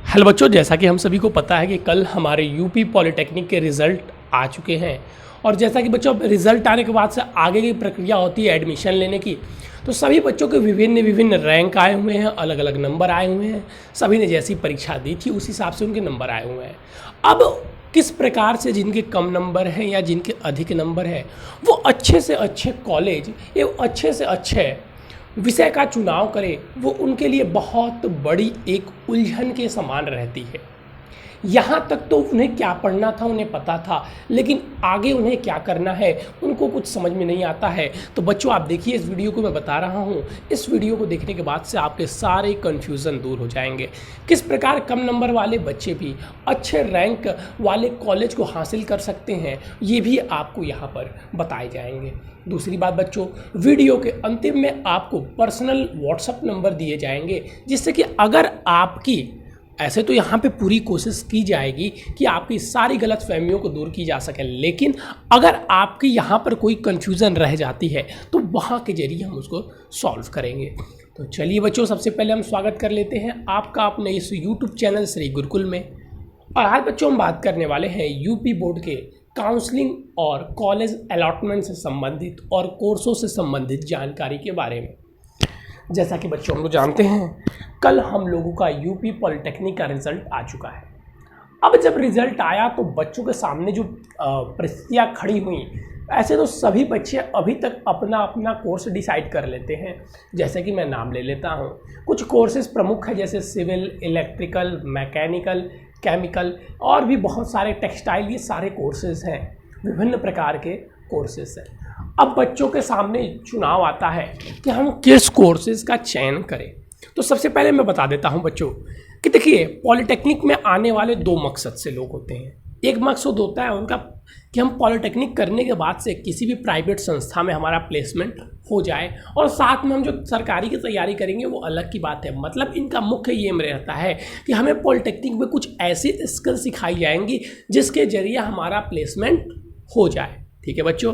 Hello बच्चों, जैसा कि हम सभी को पता है कि कल हमारे यूपी पॉलिटेक्निक के रिज़ल्ट आ चुके हैं। और जैसा कि बच्चों रिज़ल्ट आने के बाद से आगे की प्रक्रिया होती है एडमिशन लेने की, तो सभी बच्चों के विभिन्न विभिन्न रैंक आए हुए हैं, अलग अलग नंबर आए हुए हैं। सभी ने जैसी परीक्षा दी थी उस हिसाब से उनके नंबर आए हुए हैं। अब किस प्रकार से जिनके कम नंबर हैं या जिनके अधिक नंबर हैं वो अच्छे से अच्छे कॉलेज एवं अच्छे से अच्छे विषय का चुनाव करें, वो उनके लिए बहुत बड़ी एक उलझन के समान रहती है। यहाँ तक तो उन्हें क्या पढ़ना था उन्हें पता था, लेकिन आगे उन्हें क्या करना है उनको कुछ समझ में नहीं आता है। तो बच्चों आप देखिए, इस वीडियो को मैं बता रहा हूँ, इस वीडियो को देखने के बाद से आपके सारे कन्फ्यूज़न दूर हो जाएंगे। किस प्रकार कम नंबर वाले बच्चे भी अच्छे रैंक वाले कॉलेज को हासिल कर सकते हैं, ये भी आपको यहाँ पर बताए जाएंगे। दूसरी बात बच्चों, वीडियो के अंतिम में आपको पर्सनल व्हाट्सएप नंबर दिए जाएंगे, जिससे कि अगर आपकी ऐसे तो यहाँ पे पूरी कोशिश की जाएगी कि आपकी सारी गलत फहमियों को दूर की जा सके, लेकिन अगर आपकी यहाँ पर कोई कन्फ्यूज़न रह जाती है तो वहाँ के जरिए हम उसको सॉल्व करेंगे। तो चलिए बच्चों, सबसे पहले हम स्वागत कर लेते हैं आपका अपने इस यूट्यूब चैनल श्री गुरुकुल में। और आज बच्चों हम बात करने वाले हैं यूपी बोर्ड के काउंसलिंग और कॉलेज अलॉटमेंट से संबंधित और कोर्सों से संबंधित जानकारी के बारे में। जैसा कि बच्चों हम लोग जानते हैं, कल हम लोगों का यूपी पॉलिटेक्निक का रिज़ल्ट आ चुका है। अब जब रिज़ल्ट आया तो बच्चों के सामने जो परिस्थितियाँ खड़ी हुई, ऐसे तो सभी बच्चे अभी तक अपना अपना कोर्स डिसाइड कर लेते हैं। जैसे कि मैं नाम ले लेता हूँ, कुछ कोर्सेज प्रमुख हैं जैसे सिविल, इलेक्ट्रिकल, मैकेनिकल, केमिकल और भी बहुत सारे टेक्सटाइल, ये सारे कोर्सेज हैं, विभिन्न प्रकार के कोर्सेज हैं। अब बच्चों के सामने चुनाव आता है कि हम किस कोर्सेज का चयन करें। तो सबसे पहले मैं बता देता हूं बच्चों कि देखिए, पॉलिटेक्निक में आने वाले दो मकसद से लोग होते हैं। एक मकसद होता है उनका कि हम पॉलिटेक्निक करने के बाद से किसी भी प्राइवेट संस्था में हमारा प्लेसमेंट हो जाए, और साथ में हम जो सरकारी की तैयारी करेंगे वो अलग की बात है। मतलब इनका मुख्य ये रहता है कि हमें पॉलिटेक्निक में कुछ ऐसी स्किल सिखाई जाएंगी जिसके जरिए हमारा प्लेसमेंट हो जाए। ठीक है बच्चों?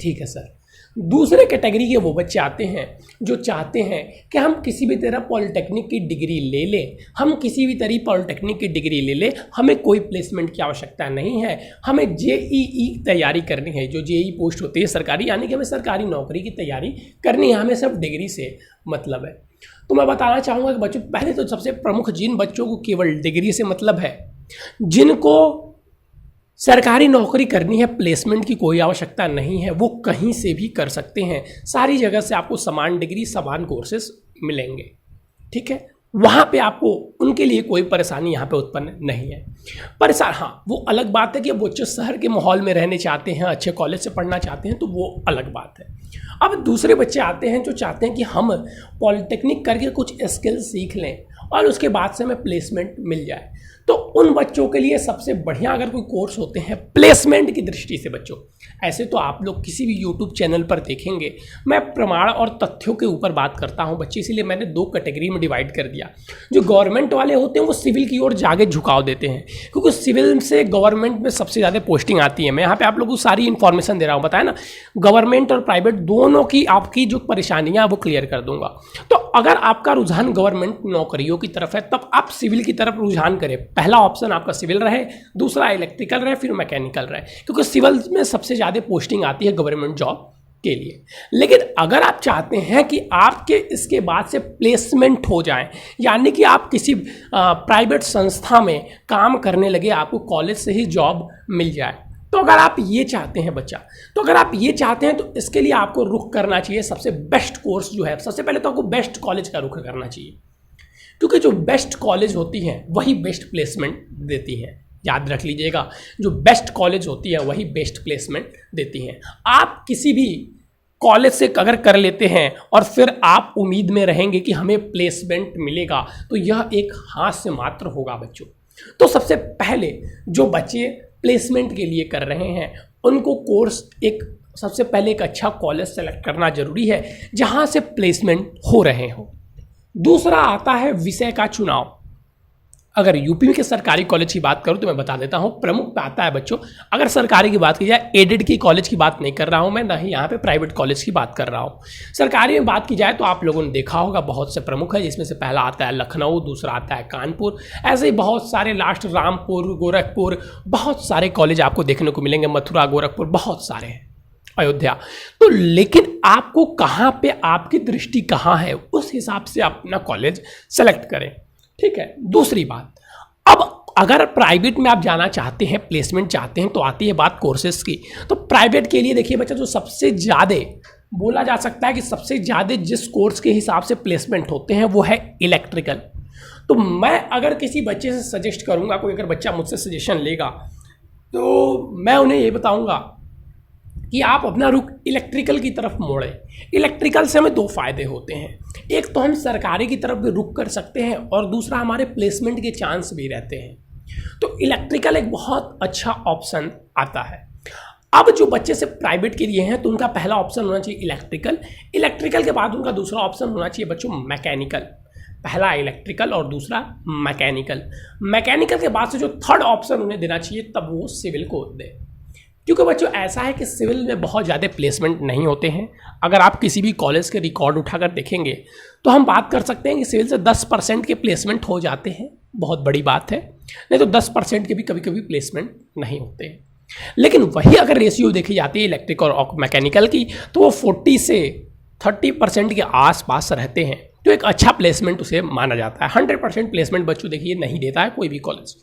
ठीक है सर। दूसरे कैटेगरी के वो बच्चे आते हैं जो चाहते हैं कि हम किसी भी तरह पॉलिटेक्निक की डिग्री ले लें, हम किसी भी तरह पॉलिटेक्निक की डिग्री ले लें, हमें कोई प्लेसमेंट की आवश्यकता नहीं है, हमें जेईई तैयारी करनी है, जो जेईई पोस्ट होती है सरकारी, यानी कि हमें सरकारी नौकरी की तैयारी करनी है, हमें सिर्फ डिग्री से मतलब है। तो मैं बताना चाहूँगा कि बच्चों, पहले तो सबसे प्रमुख जिन बच्चों को केवल डिग्री से मतलब है, जिनको सरकारी नौकरी करनी है, प्लेसमेंट की कोई आवश्यकता नहीं है, वो कहीं से भी कर सकते हैं। सारी जगह से आपको समान डिग्री, समान कोर्सेस मिलेंगे। ठीक है, वहाँ पे आपको उनके लिए कोई परेशानी यहाँ पे उत्पन्न नहीं है। परेशान हाँ, वो अलग बात है कि अब बच्चे शहर के माहौल में रहने चाहते हैं, अच्छे कॉलेज से पढ़ना चाहते हैं, तो वो अलग बात है। अब दूसरे बच्चे आते हैं जो चाहते हैं कि हम पॉलिटेक्निक करके कुछ स्किल सीख लें और उसके बाद से हमें प्लेसमेंट मिल जाए। तो उन बच्चों के लिए सबसे बढ़िया अगर कोई कोर्स होते हैं प्लेसमेंट की दृष्टि से बच्चों, ऐसे तो आप लोग किसी भी यूट्यूब चैनल पर देखेंगे, मैं प्रमाण और तथ्यों के ऊपर बात करता हूं बच्चे, इसीलिए मैंने दो कैटेगरी में डिवाइड कर दिया। जो गवर्नमेंट वाले होते हैं वो सिविल की ओर जाके झुकाव देते हैं, क्योंकि सिविल से गवर्नमेंट में सबसे ज़्यादा पोस्टिंग आती है। मैं यहाँ पे आप लोगों को सारी इन्फॉर्मेशन दे रहा हूँ, बताया ना, गवर्नमेंट और प्राइवेट दोनों की आपकी जो परेशानियाँ वो क्लियर कर दूंगा। तो अगर आपका रुझान गवर्नमेंट नौकरियों की तरफ है तब आप सिविल की तरफ रुझान करें। पहला ऑप्शन आपका सिविल रहे, दूसरा इलेक्ट्रिकल रहे, फिर मैकेनिकल रहे, क्योंकि सिविल में सबसे ज़्यादा पोस्टिंग आती है गवर्नमेंट जॉब के लिए। लेकिन अगर आप चाहते हैं कि आपके इसके बाद से प्लेसमेंट हो जाए, यानी कि आप किसी प्राइवेट संस्था में काम करने लगे, आपको कॉलेज से ही जॉब मिल जाए, तो अगर आप ये चाहते हैं बच्चा, तो अगर आप ये चाहते हैं तो इसके लिए आपको रुख करना चाहिए सबसे बेस्ट कोर्स जो है। सबसे पहले तो आपको बेस्ट कॉलेज का रुख करना चाहिए, क्योंकि जो बेस्ट कॉलेज होती हैं वही बेस्ट प्लेसमेंट देती हैं। याद रख लीजिएगा, जो बेस्ट कॉलेज होती है वही बेस्ट प्लेसमेंट देती हैं। आप किसी भी कॉलेज से अगर कर लेते हैं और फिर आप उम्मीद में रहेंगे कि हमें प्लेसमेंट मिलेगा, तो यह एक हास्य मात्र होगा बच्चों। तो सबसे पहले जो बच्चे प्लेसमेंट के लिए कर रहे हैं उनको कोर्स सबसे पहले एक अच्छा कॉलेज सेलेक्ट करना जरूरी है जहां से प्लेसमेंट हो रहे हो। दूसरा आता है विषय का चुनाव। अगर यूपी के सरकारी कॉलेज की बात करूं तो मैं बता देता हूं, प्रमुख पे आता है बच्चों। अगर सरकारी की बात की जाए, एडेड की कॉलेज की बात नहीं कर रहा हूं मैं, ना ही यहाँ पे प्राइवेट कॉलेज की बात कर रहा हूं। सरकारी में बात की जाए तो आप लोगों ने देखा होगा बहुत से प्रमुख है, जिसमें से पहला आता है लखनऊ, दूसरा आता है कानपुर, ऐसे ही बहुत सारे, लास्ट रामपुर, गोरखपुर, बहुत सारे कॉलेज आपको देखने को मिलेंगे, मथुरा, गोरखपुर, बहुत सारे हैं, अयोध्या। तो लेकिन आपको कहाँ पे, आपकी दृष्टि कहाँ है, उस हिसाब से अपना कॉलेज सेलेक्ट करें, ठीक है। दूसरी बात, अब अगर प्राइवेट में आप जाना चाहते हैं, प्लेसमेंट चाहते हैं, तो आती है बात कोर्सेज की। तो प्राइवेट के लिए देखिए बच्चा, जो सबसे ज़्यादा बोला जा सकता है कि सबसे ज़्यादा जिस कोर्स के हिसाब से प्लेसमेंट होते हैं वो है इलेक्ट्रिकल। तो मैं अगर किसी बच्चे से सजेस्ट करूंगा, कोई अगर बच्चा मुझसे सजेशन लेगा, तो मैं उन्हें ये बताऊंगा कि आप अपना रुख इलेक्ट्रिकल की तरफ मोड़ें। इलेक्ट्रिकल से हमें दो फायदे होते हैं, एक तो हम सरकारी की तरफ भी रुख कर सकते हैं और दूसरा हमारे प्लेसमेंट के चांस भी रहते हैं। तो इलेक्ट्रिकल एक बहुत अच्छा ऑप्शन आता है। अब जो बच्चे से प्राइवेट के लिए हैं तो उनका पहला ऑप्शन होना चाहिए इलेक्ट्रिकल। इलेक्ट्रिकल के बाद उनका दूसरा ऑप्शन होना चाहिए बच्चों मैकेनिकल। पहला इलेक्ट्रिकल और दूसरा मैकेनिकल। मैकेनिकल के बाद से जो थर्ड ऑप्शन उन्हें देना चाहिए तब वो सिविल को दे, क्योंकि बच्चों ऐसा है कि सिविल में बहुत ज़्यादा प्लेसमेंट नहीं होते हैं। अगर आप किसी भी कॉलेज के रिकॉर्ड उठाकर देखेंगे तो हम बात कर सकते हैं कि सिविल से 10% के प्लेसमेंट हो जाते हैं, बहुत बड़ी बात है। नहीं तो 10% के भी कभी कभी प्लेसमेंट नहीं होते हैं। लेकिन वही अगर रेशियो देखी जाती है इलेक्ट्रिकल और मैकेनिकल की, तो वो 40 से 30% के आसपास रहते हैं, तो एक अच्छा प्लेसमेंट उसे माना जाता है। 100% प्लेसमेंट बच्चों देखिए नहीं देता है कोई भी कॉलेज,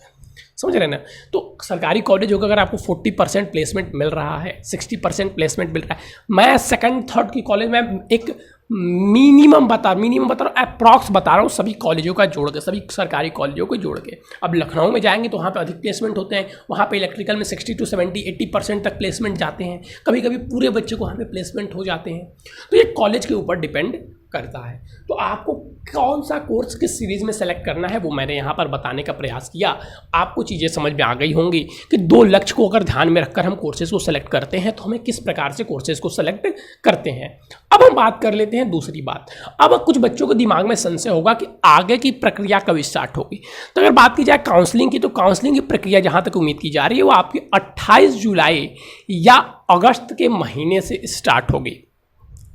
समझ रहे ना। तो सरकारी कॉलेज होगा, अगर आपको 40% प्लेसमेंट मिल रहा है, 60% प्लेसमेंट मिल रहा है, मैं सेकंड थर्ड की कॉलेज में एक मिनिमम बता रहा हूँ, अप्रॉक्स बता रहा हूँ, सभी कॉलेजों का जोड़ के, सभी सरकारी कॉलेजों को जोड़ के। अब लखनऊ में जाएंगे तो वहाँ पे अधिक प्लेसमेंट होते हैं, वहाँ पे इलेक्ट्रिकल में 60 to 70, 80% तक प्लेसमेंट जाते हैं, कभी कभी पूरे बच्चे को वहाँ पे प्लेसमेंट हो जाते हैं। तो ये कॉलेज के ऊपर डिपेंड करता है। तो आपको कौन सा कोर्स किस सीरीज में सेलेक्ट करना है वो मैंने यहाँ पर बताने का प्रयास किया। आपको चीज़ें समझ में आ गई होंगी कि दो लक्ष्य को अगर ध्यान में रखकर हम कोर्सेज को सेलेक्ट करते हैं तो हमें किस प्रकार से कोर्सेज को सेलेक्ट करते हैं। अब हम बात कर लेते हैं दूसरी बात। अब कुछ बच्चों के दिमाग में संशय होगा कि आगे की प्रक्रिया कब स्टार्ट होगी। तो अगर बात की जाए काउंसलिंग की, तो काउंसलिंग की प्रक्रिया जहाँ तक उम्मीद की जा रही है वो आपकी 28 जुलाई या अगस्त के महीने से स्टार्ट होगी।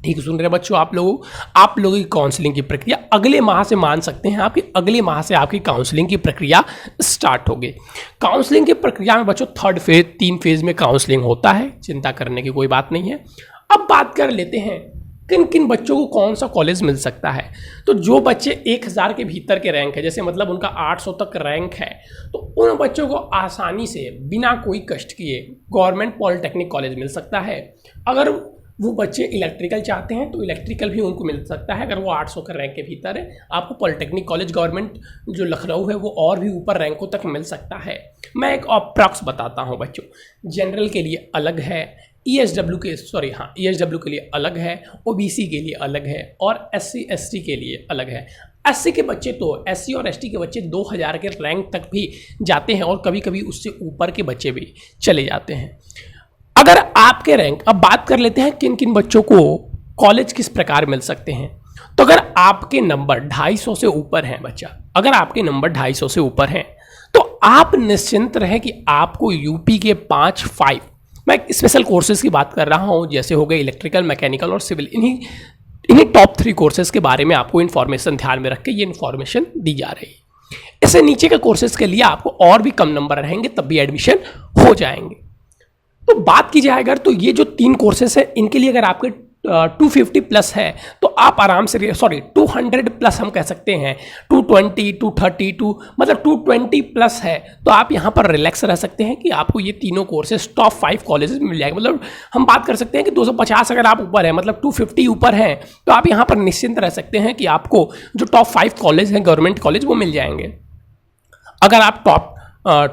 ठीक सुन रहे हैं बच्चों आप लोगों की काउंसलिंग की प्रक्रिया अगले माह से मान सकते हैं, आपकी अगले माह से आपकी काउंसलिंग की प्रक्रिया स्टार्ट होगी। काउंसलिंग की प्रक्रिया में बच्चों 3 फेज में काउंसलिंग होता है, चिंता करने की कोई बात नहीं है। अब बात कर लेते हैं किन किन बच्चों को कौन सा कॉलेज मिल सकता है। तो जो बच्चे 1000 के भीतर के रैंक है, जैसे मतलब उनका 800 तक रैंक है, तो उन बच्चों को आसानी से बिना कोई कष्ट किए गवर्नमेंट पॉलिटेक्निक कॉलेज मिल सकता है। अगर वो बच्चे इलेक्ट्रिकल चाहते हैं तो इलेक्ट्रिकल भी उनको मिल सकता है, अगर वो 800 के रैंक के भीतर है। आपको पॉलिटेक्निक कॉलेज गवर्नमेंट जो लखनऊ है वो और भी ऊपर रैंकों तक मिल सकता है। मैं एक अप्रॉक्स बताता हूँ बच्चों। जनरल के लिए अलग है, ESW के लिए अलग है, OBC के लिए अलग है और SC ST के लिए अलग है। SC के बच्चे तो SC और ST के बच्चे 2000 के रैंक तक भी जाते हैं और कभी कभी उससे ऊपर के बच्चे भी चले जाते हैं। अगर आपके रैंक, अब बात कर लेते हैं किन किन बच्चों को कॉलेज किस प्रकार मिल सकते हैं। तो अगर आपके नंबर 250 से ऊपर हैं बच्चा, अगर आपके नंबर 250 से ऊपर हैं तो आप निश्चिंत रहें कि आपको यूपी के 5 मैं स्पेशल कोर्सेज की बात कर रहा हूं, जैसे हो गए इलेक्ट्रिकल, मैकेनिकल और सिविल, इन्हीं टॉप 3 कोर्सेज के बारे में आपको इन्फॉर्मेशन ध्यान में रख के ये इन्फॉर्मेशन दी जा रही है। इससे नीचे के कोर्सेज के लिए आपको और भी कम नंबर रहेंगे तब भी एडमिशन हो जाएंगे। तो बात की जाए अगर, तो ये जो 3 कोर्सेस हैं इनके लिए अगर आपके 250 प्लस है तो आप आराम से 200 प्लस हम कह सकते हैं, 220, 232 मतलब 220 प्लस है तो आप यहाँ पर रिलैक्स रह सकते हैं कि आपको ये तीनों कोर्सेज टॉप 5 कॉलेजेस में मिल जाएंगे। मतलब हम बात कर सकते हैं कि 250 अगर आप ऊपर है, मतलब 250 ऊपर हैं, तो आप यहाँ पर निश्चिंत रह सकते हैं कि आपको जो टॉप 5 कॉलेज हैं गवर्नमेंट कॉलेज वो मिल जाएंगे। अगर आप टॉप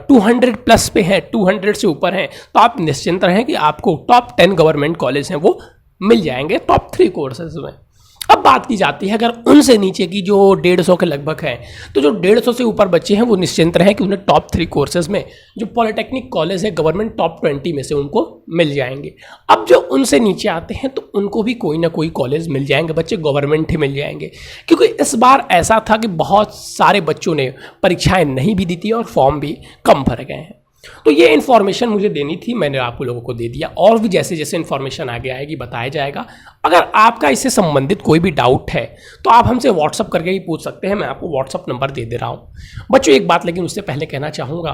200 प्लस पे हैं, 200 से ऊपर हैं, तो आप निश्चिंत रहें कि आपको टॉप 10 गवर्नमेंट कॉलेज हैं वो मिल जाएंगे टॉप 3 कोर्सेज में। अब बात की जाती है अगर उनसे नीचे की जो 150 के लगभग हैं, तो जो 150 से ऊपर बच्चे हैं वो निश्चिंत रहें कि उन्हें टॉप 3 कोर्सेज में जो पॉलिटेक्निक कॉलेज है गवर्नमेंट टॉप 20 में से उनको मिल जाएंगे। अब जो उनसे नीचे आते हैं तो उनको भी कोई ना कोई कॉलेज मिल जाएंगे, बच्चे गवर्नमेंट ही मिल जाएंगे, क्योंकि इस बार ऐसा था कि बहुत सारे बच्चों ने परीक्षाएं नहीं भी दी थी और फॉर्म भी कम भर गए हैं। तो ये इन्फॉर्मेशन मुझे देनी थी, मैंने आपको लोगों को दे दिया, और भी जैसे जैसे इन्फॉर्मेशन आगे आएगी बताया जाएगा। अगर आपका इससे संबंधित कोई भी डाउट है तो आप हमसे व्हाट्सअप करके ही पूछ सकते हैं, मैं आपको व्हाट्सअप नंबर दे रहा हूँ। बच्चों एक बात लेकिन उससे पहले कहना चाहूँगा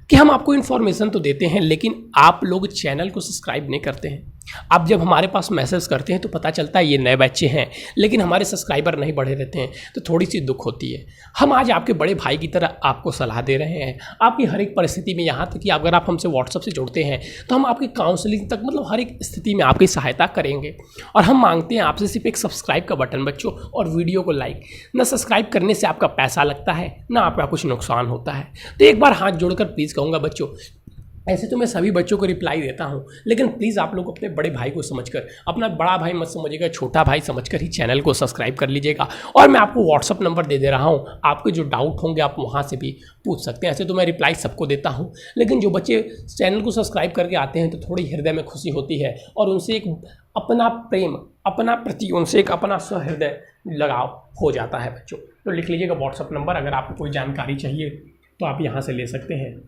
कि हम आपको इन्फॉर्मेशन तो देते हैं लेकिन आप लोग चैनल को सब्सक्राइब नहीं करते हैं। आप जब हमारे पास मैसेज करते हैं तो पता चलता है ये नए बच्चे हैं, लेकिन हमारे सब्सक्राइबर नहीं बढ़े रहते हैं, तो थोड़ी सी दुख होती है। हम आज आपके बड़े भाई की तरह आपको सलाह दे रहे हैं आपकी हर एक परिस्थिति में, यहाँ तक कि अगर आप हमसे व्हाट्सअप से जुड़ते हैं तो हम आपकी काउंसलिंग तक, मतलब हर एक स्थिति में आपकी सहायता करेंगे। और हम मांगते हैं आपसे सिर्फ एक सब्सक्राइब का बटन बच्चों, और वीडियो को लाइक। ना सब्सक्राइब करने से आपका पैसा लगता है, ना आपका कुछ नुकसान होता है। तो एक बार हाथ जोड़कर प्लीज़ कहूँगा बच्चों, ऐसे तो मैं सभी बच्चों को रिप्लाई देता हूं, लेकिन प्लीज़ आप लोग अपने बड़े भाई को समझकर, अपना बड़ा भाई मत समझिएगा, छोटा भाई समझकर ही चैनल को सब्सक्राइब कर लीजिएगा। और मैं आपको व्हाट्सअप नंबर दे रहा हूं, आपके जो डाउट होंगे आप वहां से भी पूछ सकते हैं। ऐसे तो मैं रिप्लाई सबको देता हूं, लेकिन जो बच्चे चैनल को सब्सक्राइब करके आते हैं तो थोड़ी हृदय में खुशी होती है और उनसे एक अपना प्रेम, अपना प्रति, उनसे एक अपना सहृदय लगाव हो जाता है बच्चों। तो लिख लीजिएगा व्हाट्सअप नंबर, अगर आपको कोई जानकारी चाहिए तो आप यहाँ से ले सकते हैं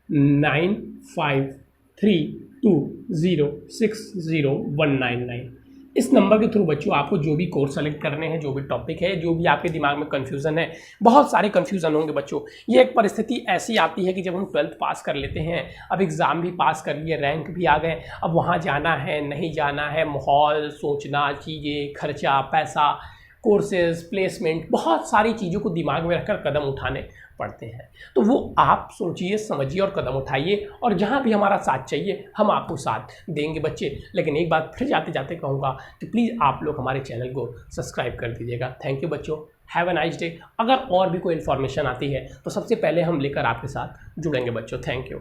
9532060199। इस नंबर के थ्रू बच्चों आपको जो भी कोर्स सेलेक्ट करने हैं, जो भी टॉपिक है, जो भी आपके दिमाग में कन्फ्यूज़न है, बहुत सारे कन्फ्यूज़न होंगे बच्चों। ये एक परिस्थिति ऐसी आती है कि जब हम 12th पास कर लेते हैं, अब एग्ज़ाम भी पास कर लिए, रैंक भी आ गए, अब वहाँ जाना है नहीं जाना है, माहौल, सोचना, चीज़ें, खर्चा, पैसा, कोर्सेज, प्लेसमेंट, बहुत सारी चीज़ों को दिमाग में रखकर कदम उठाने पड़ते हैं। तो वो आप सोचिए, समझिए और कदम उठाइए, और जहाँ भी हमारा साथ चाहिए हम आपको साथ देंगे बच्चे। लेकिन एक बात फिर जाते जाते कहूँगा कि प्लीज़ आप लोग हमारे चैनल को सब्सक्राइब कर दीजिएगा। थैंक यू बच्चों, हैव अ नाइस डे। अगर और भी कोई इन्फॉर्मेशन आती है तो सबसे पहले हम लेकर आपके साथ जुड़ेंगे बच्चों। Thank you.